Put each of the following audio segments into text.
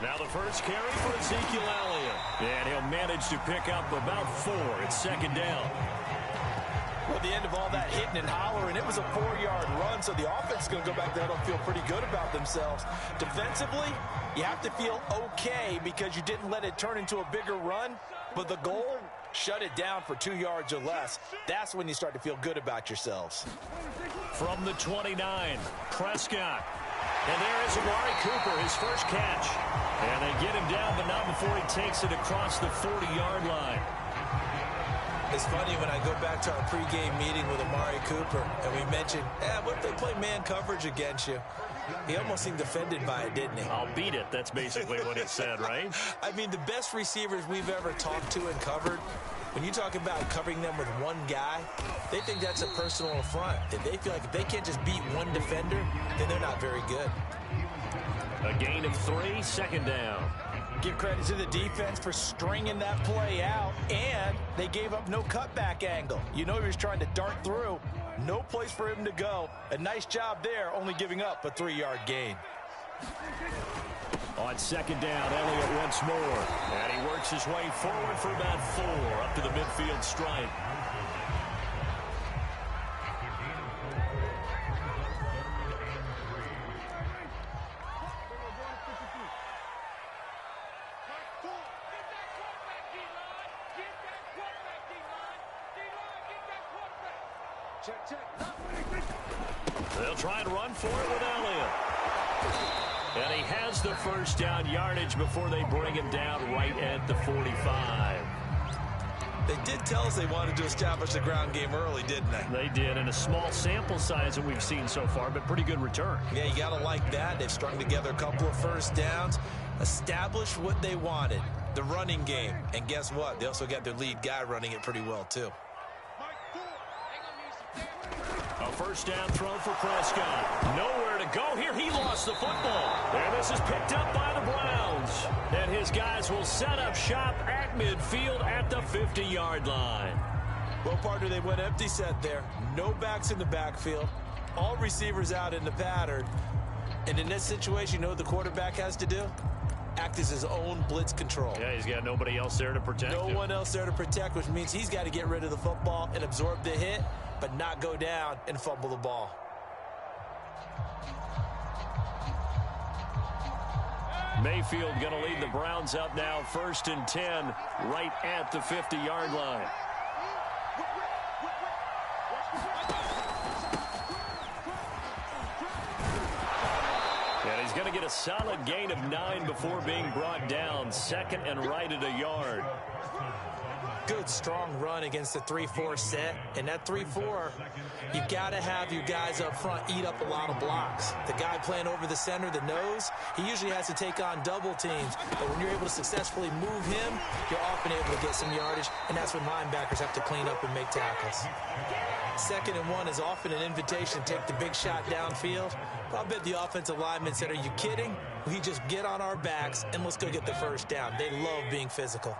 Now the first carry for Ezekiel Elliott. And he'll manage to pick up about 4. It's second down. Well, at the end of all that hitting and hollering, it was a 4-yard run, so the offense is going to go back there and feel pretty good about themselves. Defensively, you have to feel okay because you didn't let it turn into a bigger run, but the goal, shut it down for 2 yards or less. That's when you start to feel good about yourselves. From the 29, Prescott. And there is Amari Cooper, his first catch. And they get him down, but not before he takes it across the 40-yard line. It's funny when I go back to our pregame meeting with Amari Cooper, and we mentioned, what if they play man coverage against you? He almost seemed offended by it, didn't he? I'll beat it. That's basically what he said, right? I mean, the best receivers we've ever talked to and covered, when you talk about covering them with one guy, they think that's a personal affront. If they feel like if they can't just beat one defender, then they're not very good. A gain of 3, second down. Give credit to the defense for stringing that play out, and they gave up no cutback angle. You know he was trying to dart through. No place for him to go. A nice job there, only giving up a 3-yard gain. On second down, Elliott once more. And he works his way forward for about 4 up to the midfield stripe. They'll try and run for it with Elliott. And he has the first down yardage before they bring him down right at the 45. They did tell us they wanted to establish the ground game early, didn't they? They did, and a small sample size that we've seen so far, but pretty good return. Yeah, you got to like that. They've strung together a couple of first downs, established what they wanted, the running game. And guess what? They also got their lead guy running it pretty well, too. A first down throw for Prescott. Nowhere to go here. He lost the football. And this is picked up by the Browns. And his guys will set up shop at midfield at the 50-yard line. Well, partner, they went empty set there. No backs in the backfield. All receivers out in the pattern. And in this situation, you know what the quarterback has to do? Act as his own blitz control. Yeah, he's got nobody else there to protect him. No one else there to protect, which means he's got to get rid of the football and absorb the hit, but not go down and fumble the ball. Mayfield going to lead the Browns up now, 1st and 10, right at the 50-yard line. And he's going to get a solid gain of 9 before being brought down, 2nd and right at a yard. Good, strong run against the 3-4 set. And that 3-4, you got to have your guys up front eat up a lot of blocks. The guy playing over the center, the nose, he usually has to take on double teams. But when you're able to successfully move him, you're often able to get some yardage, and that's when linebackers have to clean up and make tackles. 2nd and 1 is often an invitation to take the big shot downfield. But I'll bet the offensive linemen said, are you kidding? We just get on our backs and let's go get the first down. They love being physical.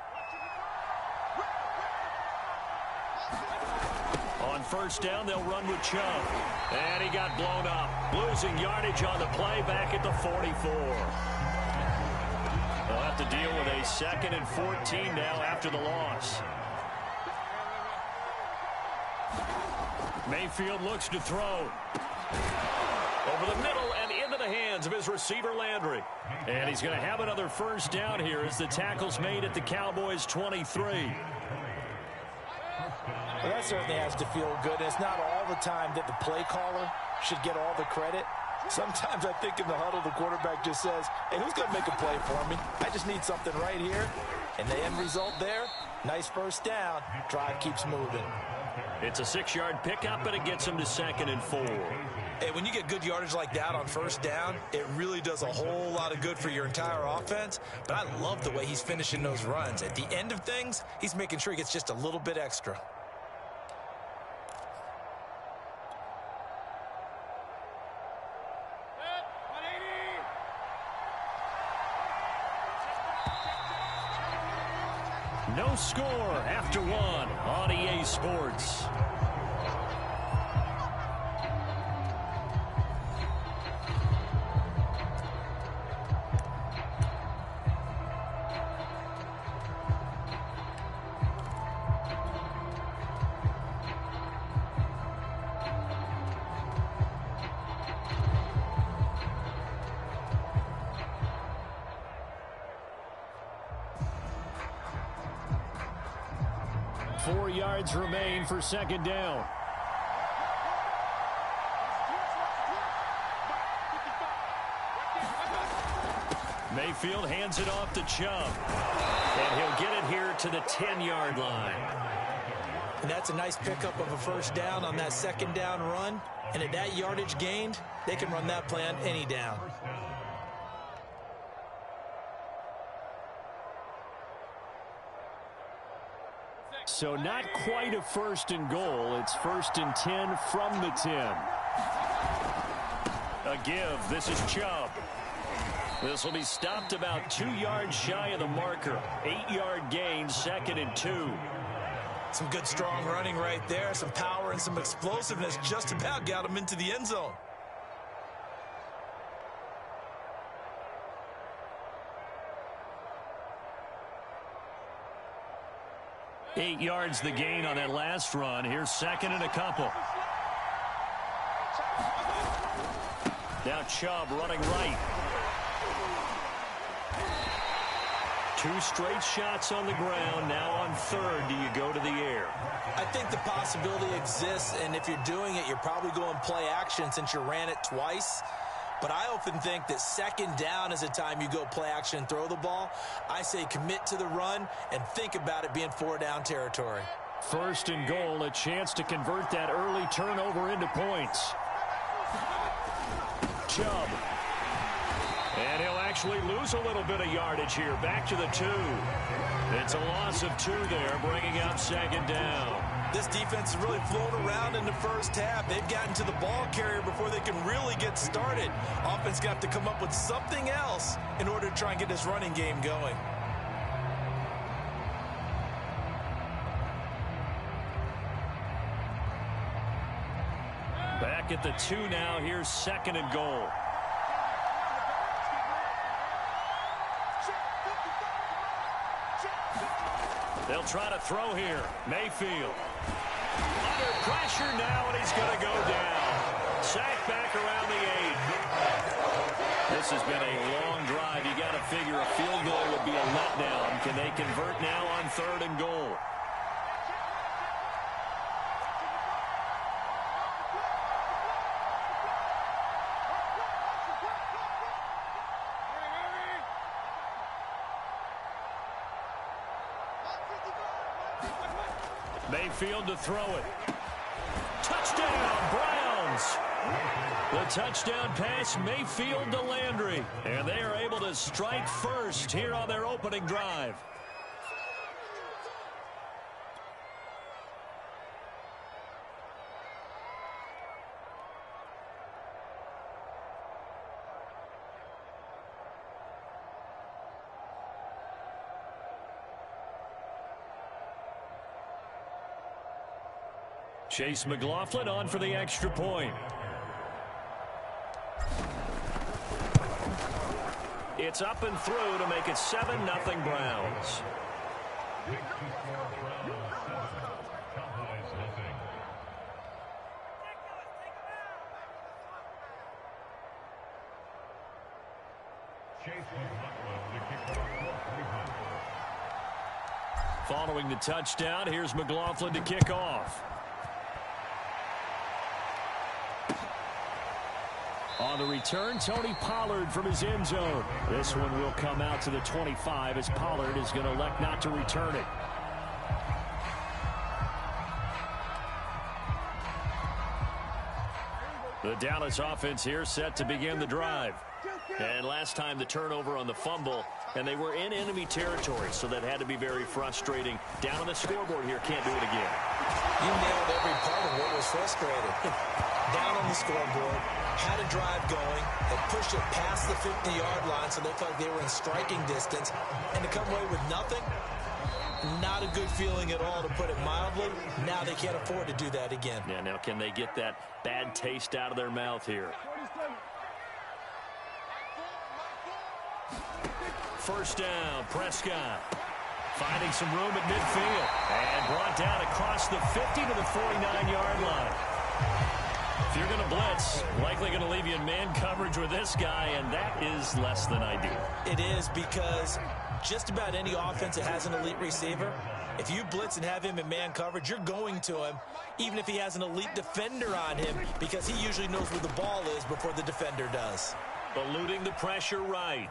On first down, they'll run with Chubb. And he got blown up. Losing yardage on the play back at the 44. They'll have to deal with a 2nd and 14 now after the loss. Mayfield looks to throw. Over the middle and into the hands of his receiver, Landry. And he's going to have another first down here as the tackle's made at the Cowboys' 23. Well, that certainly has to feel good. It's not all the time that the play caller should get all the credit. Sometimes I think in the huddle, the quarterback just says, hey, who's going to make a play for me? I just need something right here. And the end result there, nice first down. Drive keeps moving. It's a 6-yard pickup, but it gets him to 2nd and 4. Hey, when you get good yardage like that on first down, it really does a whole lot of good for your entire offense. But I love the way he's finishing those runs. At the end of things, he's making sure he gets just a little bit extra. No score after 1 on EA Sports. 4 yards remain for second down. Mayfield hands it off to Chubb. And he'll get it here to the 10-yard line. And that's a nice pickup of a first down on that second down run. And at that yardage gained, they can run that play on any down. So not quite a 1st and goal. It's 1st and 10 from the 10. A give. This is Chubb. This will be stopped about 2 yards shy of the marker. 8-yard gain, 2nd and 2. Some good strong running right there. Some power and some explosiveness just about got him into the end zone. Eight yards the gain on that last run. Here's 2nd and a couple. Now Chubb running right. 2 straight shots on the ground. Now on 3rd, do you go to the air? I think the possibility exists, and if you're doing it, you're probably going play action since you ran it twice. But I often think that 2nd down is a time you go play action and throw the ball. I say commit to the run and think about it being 4-down territory. 1st and goal, a chance to convert that early turnover into points. Chubb. And he'll actually lose a little bit of yardage here. Back to the 2. It's a loss of 2 there, bringing up 2nd down. This defense has really flown around in the first half. They've gotten to the ball carrier before they can really get started. Offense got to come up with something else in order to try and get this running game going. Back at the 2 now. Here's 2nd and goal. They'll try to throw here. Mayfield. Under pressure now, and he's going to go down. Sacked back around the 8. This has been a long drive. You got to figure a field goal would be a letdown. Can they convert now on 3rd and goal? Mayfield to throw it. Touchdown, Browns. The touchdown pass, Mayfield to Landry. And they are able to strike first here on their opening drive. Chase McLaughlin on for the extra point. It's up and through to make it 7-0 Browns. Following the touchdown, here's McLaughlin to kick off. On the return, Tony Pollard from his end zone. This one will come out to the 25 as Pollard is going to elect not to return it. The Dallas offense here set to begin the drive. And last time the turnover on the fumble, and they were in enemy territory, so that had to be very frustrating. Down on the scoreboard here, can't do it again. You nailed every part of what was frustrating. Down on the scoreboard, had a drive going, had pushed it past the 50-yard line, so it looked like they were in striking distance, and to come away with nothing, not a good feeling at all, to put it mildly. Now they can't afford to do that again. Yeah, now can they get that bad taste out of their mouth here? First down, Prescott. Finding some room at midfield. And brought down across the 50 to the 49-yard line. If you're going to blitz, likely going to leave you in man coverage with this guy, and that is less than ideal. It is, because just about any offense that has an elite receiver, if you blitz and have him in man coverage, you're going to him, even if he has an elite defender on him, because he usually knows where the ball is before the defender does. Eluding the pressure right.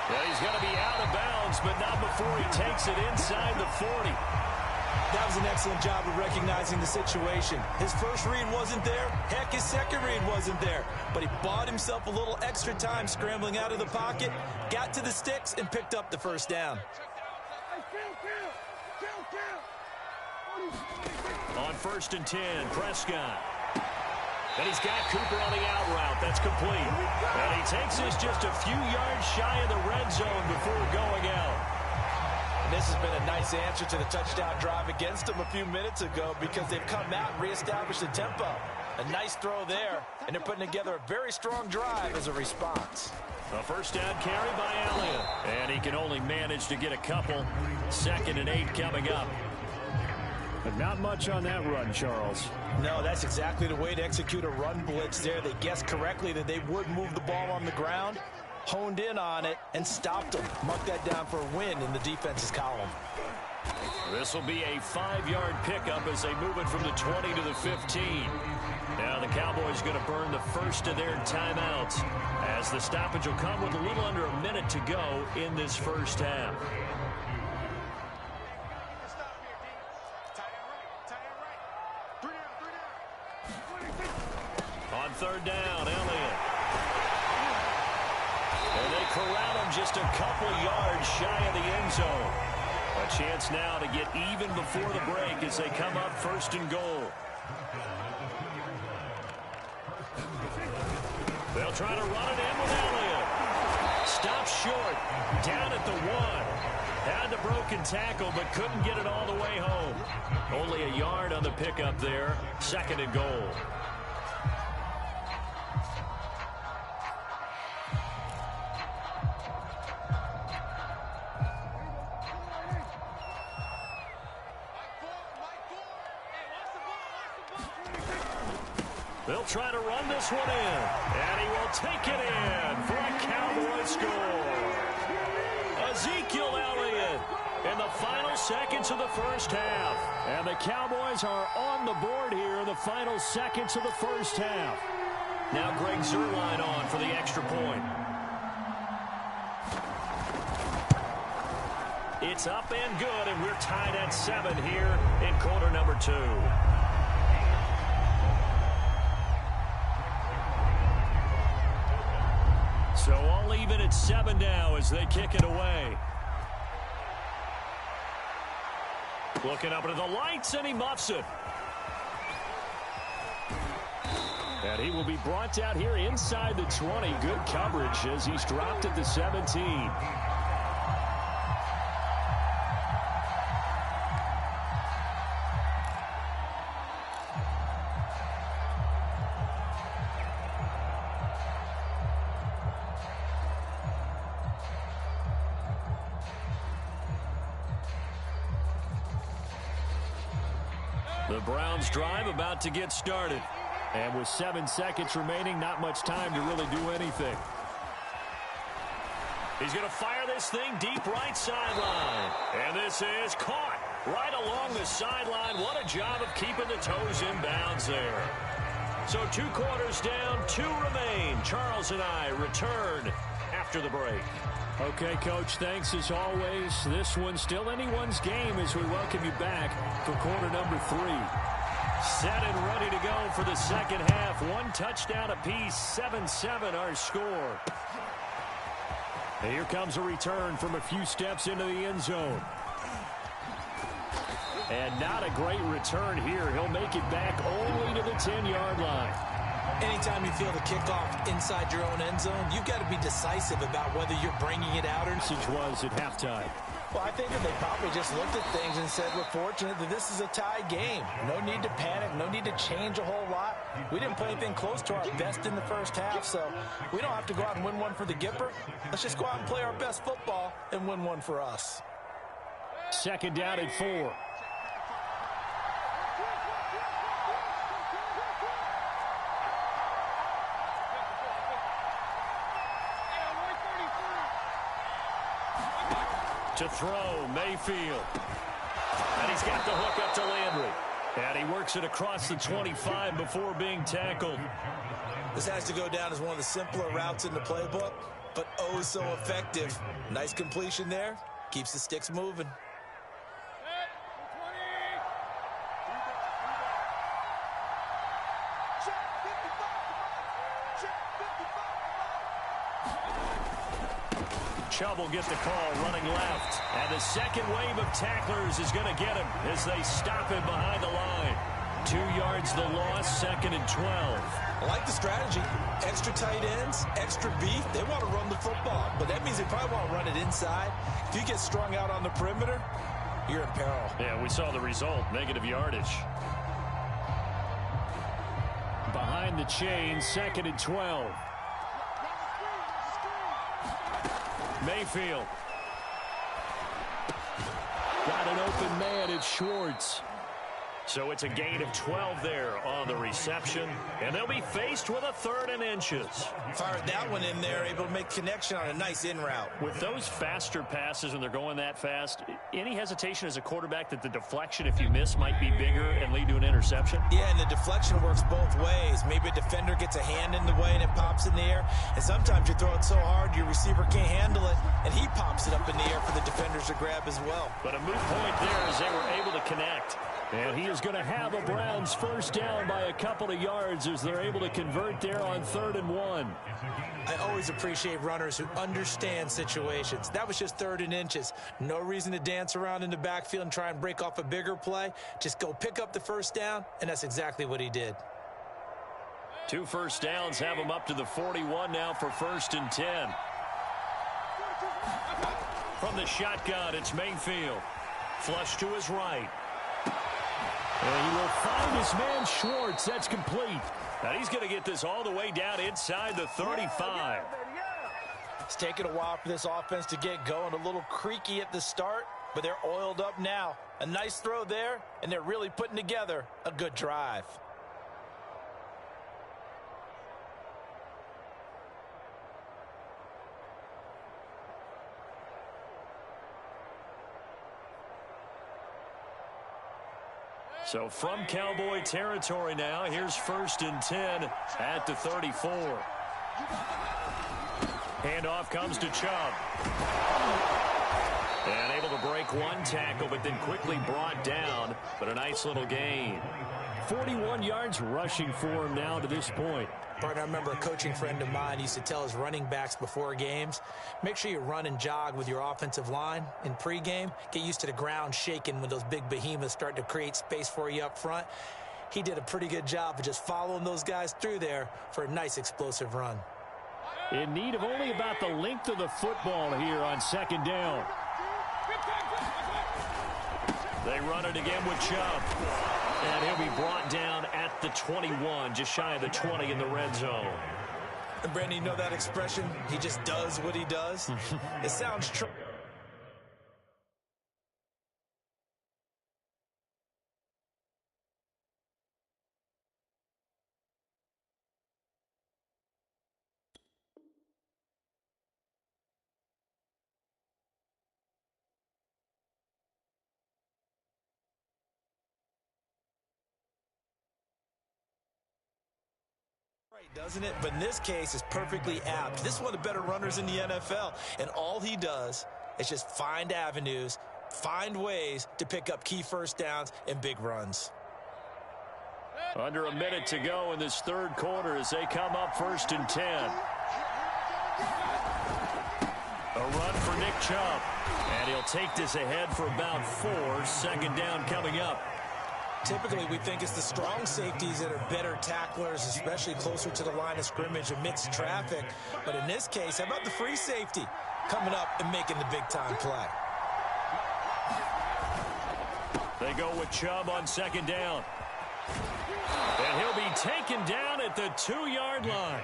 Well, he's going to be out of bounds, but not before he takes it inside the 40. That was an excellent job of recognizing the situation. His first read wasn't there. Heck, his second read wasn't there. But he bought himself a little extra time scrambling out of the pocket, got to the sticks, and picked up the first down. On 1st and 10, Prescott. And he's got Cooper on the out route. That's complete. And he takes this just a few yards shy of the red zone before going out. And this has been a nice answer to the touchdown drive against them a few minutes ago, because they've come out and reestablished the tempo. A nice throw there, and they're putting together a very strong drive as a response. A first down carry by Elliott. And he can only manage to get a couple. 2nd and 8 coming up. But not much on that run, Charles. No, that's exactly the way to execute a run blitz there. They guessed correctly that they would move the ball on the ground, honed in on it, and stopped them. Mark that down for a win in the defense's column. This will be a 5-yard pickup as they move it from the 20 to the 15. Now the Cowboys going to burn the first of their timeouts, as the stoppage will come with a little under a minute to go in this first half. On 3rd down, Elliott. And they corral him just a couple yards shy of the end zone. A chance now to get even before the break as they come up 1st and goal. They'll try to run it in with Elliott. Stops short, down at the 1. Had the broken tackle, but couldn't get it all the way home. Only a yard on the pickup there. 2nd and goal. They'll try to run this one in, and he will take it in for a Cowboy score. Ezekiel Elliott in the final seconds of the first half. And the Cowboys are on the board here in the final seconds of the first half. Now Greg Zuerlein on for the extra point. It's up and good, and we're tied at 7 here in quarter number 2. So all even at 7 now as they kick it away. Looking up into the lights, and he muffs it. And he will be brought down here inside the 20. Good coverage as he's dropped at the 17. The Browns drive about to get started. And with 7 seconds remaining, not much time to really do anything. He's going to fire this thing deep right sideline. And this is caught right along the sideline. What a job of keeping the toes in bounds there. So 2 quarters down, 2 remain. Charles and I return after the break. Okay, Coach, thanks as always. This one's still anyone's game as we welcome you back for quarter number 3. Set and ready to go for the second half. 1 touchdown apiece, 7-7 our score. And here comes a return from a few steps into the end zone. And not a great return here. He'll make it back only to the 10-yard line. Anytime you feel the kickoff inside your own end zone, you've got to be decisive about whether you're bringing it out or not. Message was at halftime. Well, I think that they probably just looked at things and said, we're fortunate that this is a tie game. No need to panic. No need to change a whole lot. We didn't play anything close to our best in the first half, so we don't have to go out and win one for the Gipper. Let's just go out and play our best football and win one for us. 2nd down and 4. To throw, Mayfield. And he's got the hook up to Landry. And he works it across the 25 before being tackled. This has to go down as one of the simpler routes in the playbook, but oh so effective. Nice completion there. Keeps the sticks moving. Chubb will get the call running left. And the second wave of tacklers is going to get him as they stop him behind the line. 2 yards the loss, 2nd and 12. I like the strategy. Extra tight ends, extra beef. They want to run the football, but that means they probably want to run it inside. If you get strung out on the perimeter, you're in peril. Yeah, we saw the result, negative yardage. Behind the chain, 2nd and 12. Mayfield. Got an open man, it's Schwartz. So it's a gain of 12 there on the reception, and they'll be faced with a 3rd and inches. Fired that one in there, able to make connection on a nice in route. With those faster passes when they're going that fast, any hesitation as a quarterback that the deflection, if you miss, might be bigger and lead to an interception? Yeah, and the deflection works both ways. Maybe a defender gets a hand in the way and it pops in the air, and sometimes you throw it so hard your receiver can't handle it, and he pops it up in the air for the defenders to grab as well. But a moot point there as they were able to connect. And he is going to have a Browns first down by a couple of yards as they're able to convert there on 3rd and 1. I always appreciate runners who understand situations. That was just 3rd and inches. No reason to dance around in the backfield and try and break off a bigger play. Just go pick up the first down, and that's exactly what he did. 2 first downs have him up to the 41 now for 1st and 10. From the shotgun, it's Mayfield. Flush to his right. And he will find his man Schwartz. That's complete. Now he's going to get this all the way down inside the 35. It's taken a while for this offense to get going. A little creaky at the start, but they're oiled up now. A nice throw there, and they're really putting together a good drive. So from Cowboy territory now, here's 1st and 10 at the 34. Handoff comes to Chubb. And able to break one tackle, but then quickly brought down. But a nice little gain. 41 yards rushing for him now to this point. Partner, I remember a coaching friend of mine used to tell his running backs before games, make sure you run and jog with your offensive line in pregame. Get used to the ground shaking when those big behemoths start to create space for you up front. He did a pretty good job of just following those guys through there for a nice explosive run. In need of only about the length of the football here on 2nd down. They run it again with Chubb. And he'll be brought down at the 21, just shy of the 20 in the red zone. And Brandon, you know that expression? He just does what he does. It sounds true. Doesn't it? But in this case, it's perfectly apt. This is one of the better runners in the NFL, and all he does is just find avenues, find ways to pick up key first downs and big runs. Under a minute to go in this 3rd quarter as they come up 1st and 10. A run for Nick Chubb, and he'll take this ahead for about 4. 2nd down coming up. Typically, we think it's the strong safeties that are better tacklers, especially closer to the line of scrimmage amidst traffic. But in this case, how about the free safety coming up and making the big-time play? They go with Chubb on 2nd down. And he'll be taken down at the 2-yard line.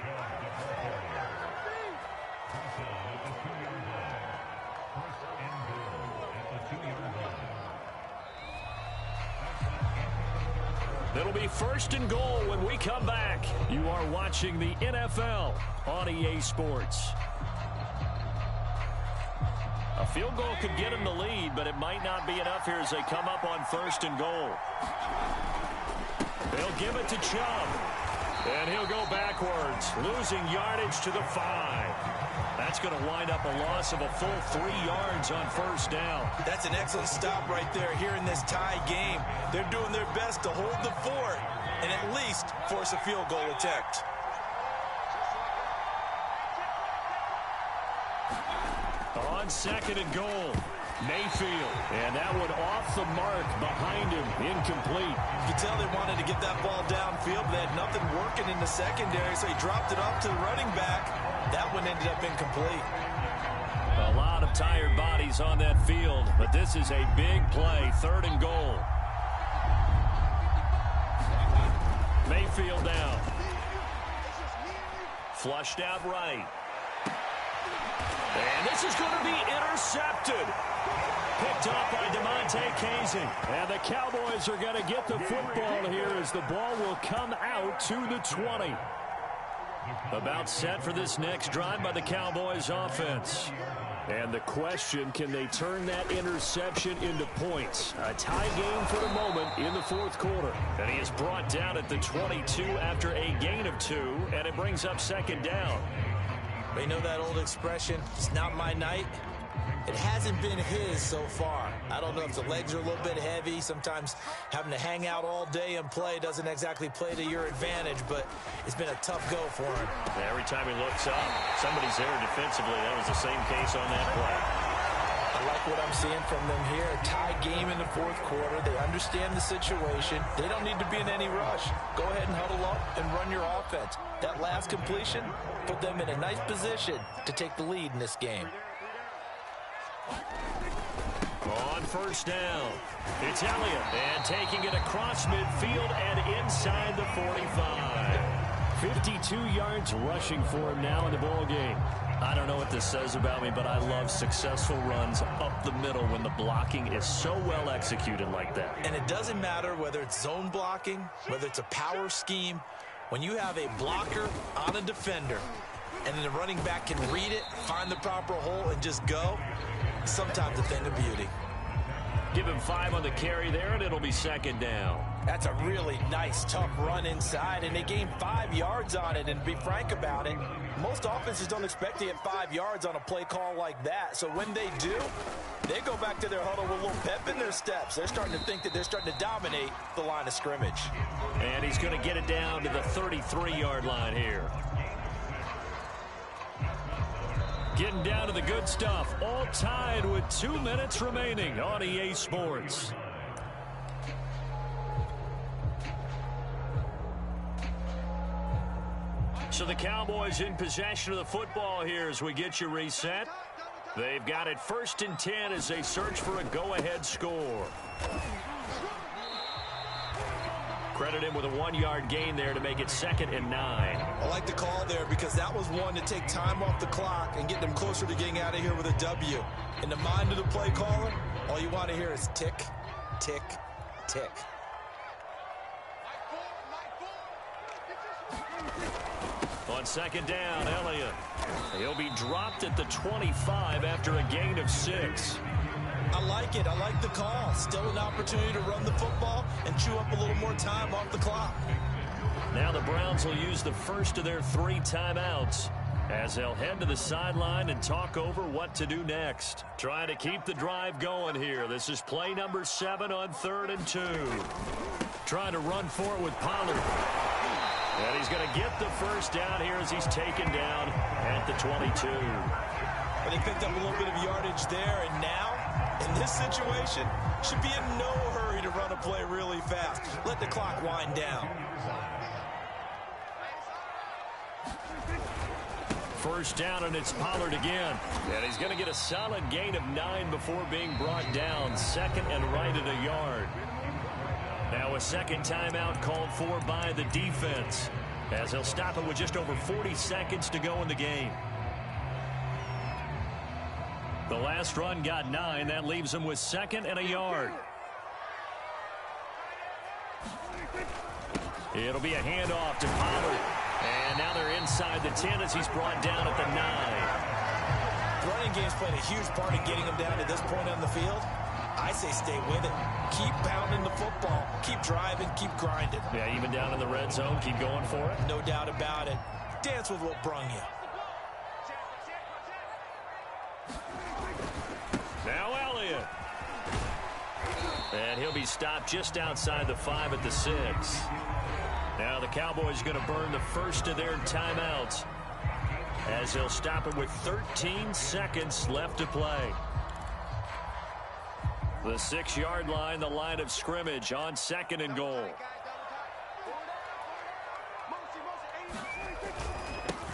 It'll be 1st and goal when we come back. You are watching the NFL on EA Sports. A field goal could get him the lead, but it might not be enough here as they come up on 1st and goal. They'll give it to Chubb. And he'll go backwards, losing yardage to the 5. That's going to wind up a loss of a full 3 yards on 1st down. That's an excellent stop right there here in this tie game. They're doing their best to hold the fort and at least force a field goal attempt. On 2nd and goal, Mayfield. And that one off the mark behind him, incomplete. You can tell they wanted to get that ball downfield, but they had nothing working in the secondary, so he dropped it off to the running back. That one ended up incomplete. A lot of tired bodies on that field, but this is a big play, 3rd and goal. Mayfield down. Flushed out right. And this is going to be intercepted. Picked off by DeMonte Casey. And the Cowboys are going to get the football here as the ball will come out to the 20. About set for this next drive by the Cowboys offense. And the question, can they turn that interception into points? A tie game for the moment in the 4th quarter. And he is brought down at the 22 after a gain of 2, and it brings up 2nd down. You know that old expression, it's not my night? It hasn't been his so far. I don't know if the legs are a little bit heavy. Sometimes having to hang out all day and play doesn't exactly play to your advantage, but it's been a tough go for him. Yeah, every time he looks up, somebody's there defensively. That was the same case on that play. I like what I'm seeing from them here. A tie game in the 4th quarter. They understand the situation. They don't need to be in any rush. Go ahead and huddle up and run your offense. That last completion put them in a nice position to take the lead in this game. On 1st down, it's Elliott, and taking it across midfield and inside the 45. 52 yards rushing for him now in the ball game. I don't know what this says about me, but I love successful runs up the middle when the blocking is so well executed like that. And it doesn't matter whether it's zone blocking, whether it's a power scheme. When you have a blocker on a defender, and then the running back can read it, find the proper hole, and just go, sometimes a thing of beauty. Give him 5 on the carry there, and it'll be 2nd down. That's a really nice, tough run inside, and they gained 5 yards on it. And to be frank about it, most offenses don't expect to get 5 yards on a play call like that. So when they do, they go back to their huddle with a little pep in their steps. They're starting to think that they're starting to dominate the line of scrimmage. And he's going to get it down to the 33-yard line here. Getting down to the good stuff. All tied with 2 minutes remaining on EA Sports. So the Cowboys in possession of the football here as we get you reset. They've got it 1st and 10 as they search for a go-ahead score. Credit him with a 1-yard gain there to make it 2nd and 9. I like the call there because that was one to take time off the clock and get them closer to getting out of here with a W. In the mind of the play caller, all you want to hear is tick, tick, tick. On 2nd down, Elliott. He'll be dropped at the 25 after a gain of 6. I like it. I like the call. Still an opportunity to run the football and chew up a little more time off the clock. Now the Browns will use the first of their 3 timeouts as they'll head to the sideline and talk over what to do next. Trying to keep the drive going here. This is play number 7 on 3rd and 2. Trying to run for it with Pollard. And he's going to get the first down here as he's taken down at the 22. And he picked up a little bit of yardage there, and now, in this situation, should be in no hurry to run a play really fast. Let the clock wind down. 1st down, and it's Pollard again. And he's going to get a solid gain of 9 before being brought down. 2nd and right at a yard. Now a 2nd timeout called for by the defense as they'll stop it with just over 40 seconds to go in the game. The last run got 9. That leaves them with 2nd and a yard. It'll be a handoff to Pollard. And now they're inside the 10 as he's brought down at the 9. Running game's playing a huge part in getting them down to this point on the field. I say stay with it. Keep pounding the football. Keep driving. Keep grinding. Yeah, even down in the red zone, keep going for it. No doubt about it. Dance with what brung you. Now Elliott. And he'll be stopped just outside the 5 at the 6. Now the Cowboys are going to burn the first of their timeouts, as they'll stop it with 13 seconds left to play. The 6-yard line, the line of scrimmage on 2nd and goal.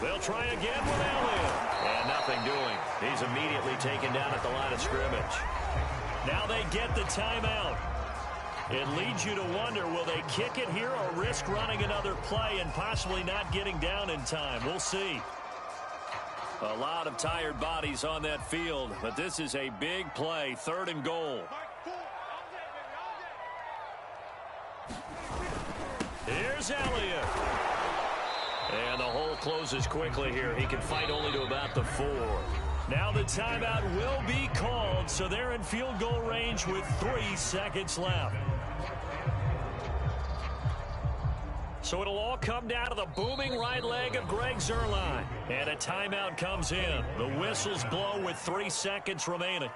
They'll try again with Elliott. And nothing doing. He's immediately taken down at the line of scrimmage. Now they get the timeout. It leads you to wonder, will they kick it here or risk running another play and possibly not getting down in time? We'll see. A lot of tired bodies on that field, but this is a big play, 3rd and goal. Here's Elliott. And the hole closes quickly here. He can fight only to about the 4. Now the timeout will be called, so they're in field goal range with 3 seconds left. So it'll all come down to the booming right leg of Greg Zuerlein. And a timeout comes in. The whistles blow with 3 seconds remaining.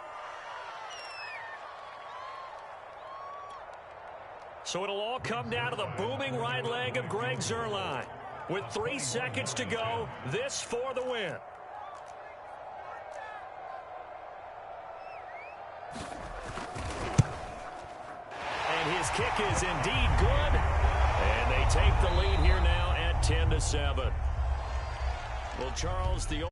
So it'll all come down to the booming right leg of Greg Zuerlein. With 3 seconds to go, this for the win. And his kick is indeed good. And they take the lead here now at 10-7. Well, Charles, the